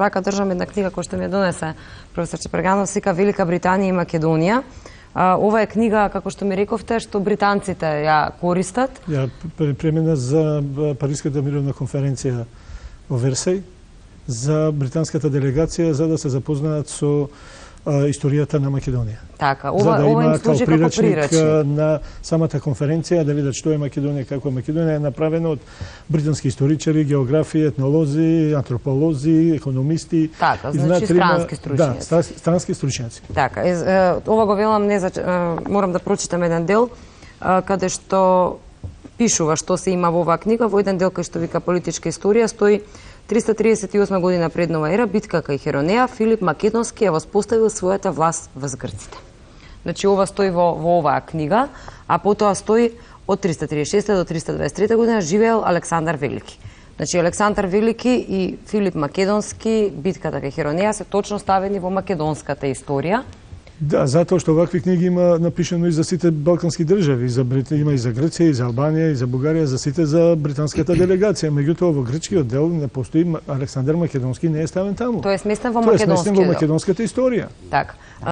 рака држам една книга која што ми ја донесе професор Чепрганов, сика Велика Британија и Македонија. Ова е книга, како што ми рековте, што британците ја користат. Ја припремена за Париската мировна конференција во Версај, за британската делегација, за да се запознаат со историјата на Македонија. Така, ова им служи како приречник на самата конференција, да видат што е Македонија, како е Македонија, е направено од британски историчари, географи, етнолози, антрополози, економисти. Така, значи странски стручњаци. Да, странски стручњаци. Така, ова го велам, морам да прочитам еден дел, каде што пишува што се има во оваа книга, во еден дел кај што вика политичка историја, стои 338 година пред нова ера, битка кај Херонеа, Филип Македонски ја воспоставил својата власт врз грците. Значи, ова стои во оваа книга, а потоа стои од 336 до 323 година живеел Александар Велики. Значи, Александар Велики и Филип Македонски, битката кај Херонеа се точно ставени во македонската историја. Да, затоа што вакви книги има напишано и за сите балкански држави, има и за Грција, и за Албанија, и за Бугарија, за сите за британската делегација. Меѓутоа во грчкиот дел не постои Александар Македонски, не е ставен таму. Тој е сместен во македонскиот дел. Тој е сместен во македонската историја. Така.